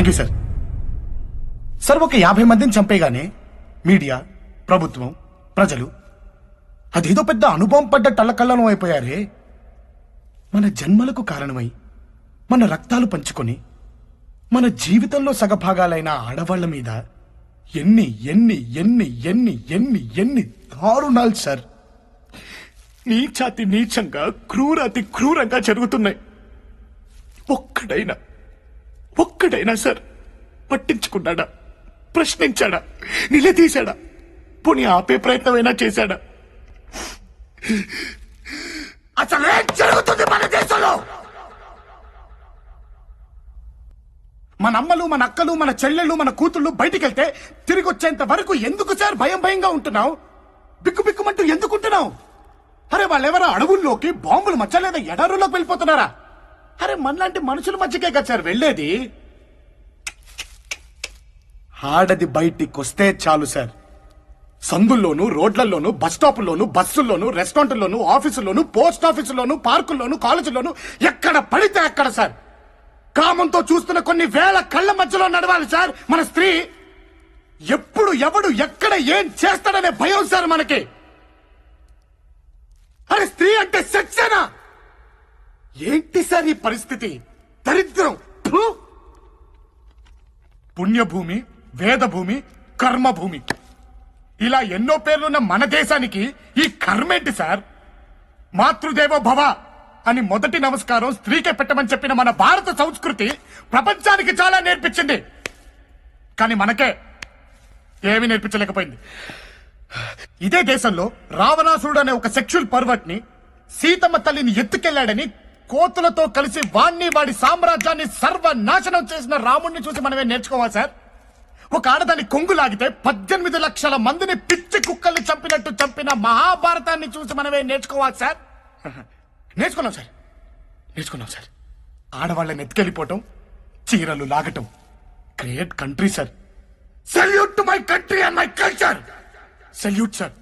Thank you sir. Sir, ఒక 50 మందిని చంపేగానే media, ప్రభుత్వం, ప్రజలు అదేదో పెద్ద అనుభవం పడ్డ టల్లకల్లను అయిపోయారే. మన జన్మలకు కారణమై మన రక్తాలు పంచుకొని మన జీవితంలో సగభాగాలైన ఆడవాళ్ల మీద ఎన్ని ఎన్ని ఎన్ని ఎన్ని ఎన్ని ఎన్ని దారుణాలు సార్, నీచాతి నీచంగా, క్రూరాతి క్రూరంగా జరుగుతున్నాయి. ఒక్కడైనా సార్ పట్టించుకున్నాడా, ప్రశ్నించాడా, నిలదీశాడా, పోనీ ఆపే ప్రయత్నమైనా చేశాడా? అసలు ఏం జరుగుతుంది మన దేశంలో? మన అమ్మలు, మన అక్కలు, మన చెల్లెళ్ళు, మన కూతుళ్ళు బయటికి వెళ్తే తిరిగి వచ్చేంత వరకు ఎందుకు సార్ భయంగా ఉంటున్నావు? బిక్కుమంటూ ఎందుకుంటున్నావు? అరే, వాళ్ళెవరో అడవుల్లోకి బాంబులు మచ్చలేదా ఎడారుల్లోకి వెళ్ళిపోతున్నారా? అరే, మనలాంటి మనుషుల మధ్యకే కదా సార్ వెళ్ళేది. ఆడది బయటికి వస్తే చాలు సార్, సందుల్లోనూ, రోడ్లలోనూ, బస్ స్టాపుల్లోనూ, బస్సుల్లోనూ, రెస్టారెంట్లోనూ, ఆఫీసుల్లోనూ, పోస్ట్ ఆఫీసుల్లోనూ, పార్కుల్లోనూ, కాలేజీల్లోనూ ఎక్కడ పడితే అక్కడ సార్ కామంతో చూస్తున్న కొన్ని వేల కళ్ళ మధ్యలో నడవాలి సార్ మన స్త్రీ. ఎప్పుడు ఎవడు ఎక్కడ ఏం చేస్తాడనే భయం సార్ మనకి. అరే, స్త్రీ అంటే సెక్సేనా? ఏంటి సార్ ఈ పరిస్థితి? దరిద్రం. పుణ్యభూమి, వేదభూమి, కర్మభూమి, ఇలా ఎన్నో పేర్లున్న మన దేశానికి ఈ కర్మేంటి సార్? మాతృదేవో భవ అని మొదటి నమస్కారం స్త్రీకే పెట్టమని చెప్పిన మన భారత సంస్కృతి ప్రపంచానికి చాలా నేర్పించింది. కానీ మనకే ఏమీ నేర్పించలేకపోయింది. ఇదే దేశంలో రావణాసురుడు అనే ఒక సెక్షువల్ పర్వర్ట్ ని సీతమ్మ తల్లిని ఎత్తుకెళ్లాడని కోతులతో కలిసి వాడి సామ్రాజ్యాన్ని సర్వనాశనం చేసిన రాముణ్ణి చూసి మనమే నేర్చుకోవాలి సార్. ఒక ఆడదాన్ని కొంగు లాగితే 18 లక్షల మందిని పిచ్చి కుక్కల్ని చంపినట్టు చంపిన మహాభారతాన్ని చూసి మనమే నేర్చుకోవాలి సార్. నేర్చుకున్నాం సార్. ఆడవాళ్ళని ఎత్తుకెళ్ళిపోవటం, చీరలు లాగటం. Great country sir. Salute to my country and my culture. Salute sir.